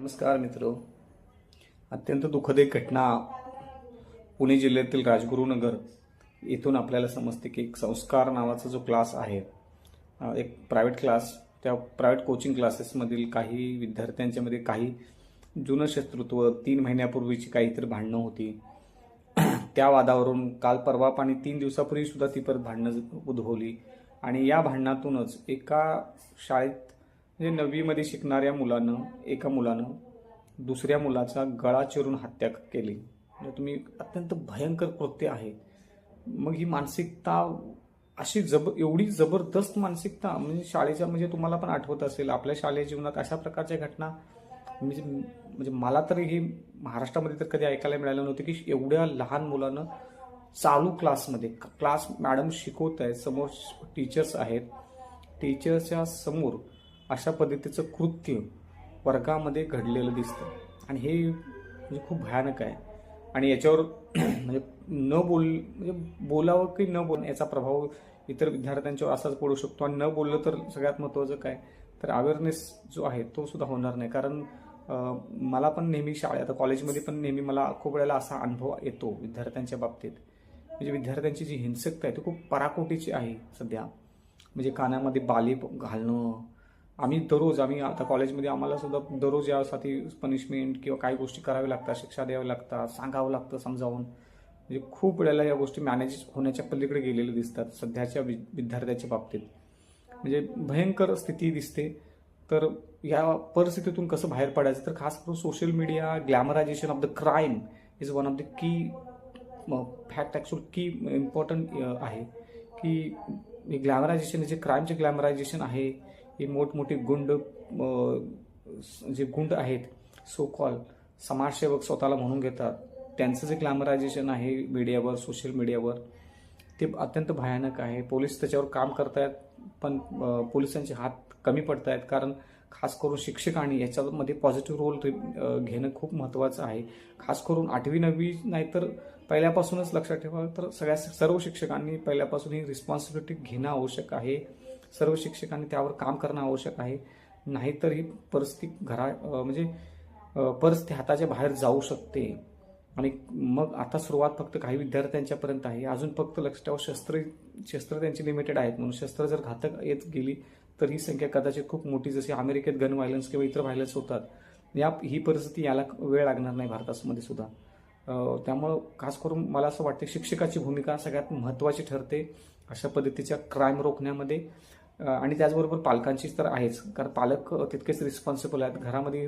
नमस्कार मित्र. अत्यंत दुःखद एक घटना पुणे जिल्ह्यातील राजगुरुनगर येथून आपल्याला समजते की एक संस्कार नावाचा जो क्लास आहे, एक प्रायव्हेट क्लास, त्या प्रायव्हेट कोचिंग क्लासेसमधील काही विद्यार्थ्यांच्यामध्ये काही जुनं शत्रुत्व 3 महिन्यापूर्वीची काहीतरी भांडणं होती. त्या वादावरून काल परवा आणि 3 दिवसापूर्वी सुद्धा ती परत भांडणं उद्भवली आणि या भांडणातूनच एका शाळेत म्हणजे 9वीमध्ये शिकणाऱ्या एका मुलानं दुसऱ्या मुलाचा गळा चिरून हत्या केली. म्हणजे तुम्ही अत्यंत भयंकर कृत्य आहे. मग ही मानसिकता अशी एवढी जबरदस्त मानसिकता म्हणजे शाळेच्या म्हणजे तुम्हाला पण आठवत असेल आपल्या शालेय जीवनात अशा प्रकारच्या घटना म्हणजे मला तरी ही महाराष्ट्रामध्ये तर कधी ऐकायला मिळालं नव्हतं की एवढ्या लहान मुलानं चालू क्लास मॅडम शिकवत आहेत, समोर टीचर्स आहेत, टीचर्सच्या समोर अशा पद्धतीचं कृत्य वर्गामध्ये घडलेलं दिसतं आणि हे म्हणजे खूप भयानक आहे. आणि याच्यावर म्हणजे म्हणजे बोलावं की न बोलणं याचा प्रभाव इतर विद्यार्थ्यांच्यावर असाच पडू शकतो. आणि न बोललं तर सगळ्यात महत्त्वाचं काय तर अवेअरनेस जो आहे तो सुद्धा होणार नाही. कारण मला पण नेहमी आता कॉलेजमध्ये पण नेहमी मला खूप वेळेला असा अनुभव येतो विद्यार्थ्यांच्या बाबतीत. म्हणजे विद्यार्थ्यांची जी हिंसकता आहे ती खूप पराकोटीची आहे सध्या. म्हणजे कानामध्ये बाली घालणं, आम्ही आता कॉलेजमध्ये आम्हाला सुद्धा दररोज यासाठी पनिशमेंट किंवा काही गोष्टी कराव्या लागतात, शिक्षा द्याव्या लागतात, सांगावं लागतं समजावून. म्हणजे खूप वेळेला या गोष्टी मॅनेज होण्याच्या पलीकडे गेलेल्या दिसतात सध्याच्या विद्यार्थ्याच्या बाबतीत. म्हणजे भयंकर स्थिती दिसते. तर या परिस्थितीतून कसं बाहेर पडायचं तर खास करून social media glamorization of the crime is one of the key fact, actual की इम्पॉर्टंट आहे की ग्लॅमरायझेशन जे क्राईमचे ग्लॅमरायझेशन आहे, हे मोठमोठे जे गुंड आहेत, सो कॉल समाजसेवक स्वतःला म्हणून घेतात, त्यांचं जे ग्लॅमरायझेशन आहे मीडियावर, सोशल मीडियावर, ते अत्यंत भयानक आहे. पोलीस त्याच्यावर काम करतायत पण पोलिसांचे हात कमी पडत आहेत. कारण खास करून शिक्षकांनी याच्यामध्ये पॉझिटिव्ह रोल घेणं खूप महत्त्वाचं आहे. खास करून 8वी 9वी नाही तर पहिल्यापासूनच लक्षात ठेवा तर सर्व शिक्षकांनी पहिल्यापासून ही रिस्पॉन्सिबिलिटी घेणं आवश्यक आहे. सर्व शिक्षकांनी त्यावर काम करणं आवश्यक आहे. नाहीतर ही परिस्थिती म्हणजे परिस्थिती हाताच्या बाहेर जाऊ शकते. आणि मग आता सुरुवात फक्त काही विद्यार्थ्यांच्यापर्यंत आहे. अजून फक्त लक्ष ठेवा शस्त्र त्यांची लिमिटेड आहेत म्हणून शस्त्र जर घातक येत गेली तर ही संख्या कदाचित खूप मोठी, जशी अमेरिकेत गन व्हायलन्स किंवा इतर व्हायलन्स होतात, ही परिस्थिती याला वेळ लागणार नाही भारतामध्ये सुद्धा. त्यामुळं खास करून मला असं वाटतं शिक्षकाची भूमिका सगळ्यात महत्त्वाची ठरते अशा पद्धतीच्या क्राईम रोखण्यामध्ये. आणि त्याचबरोबर पालकांचीच तर आहेच, कारण पालक तितकेच रिस्पॉन्सिबल आहेत. घरामध्ये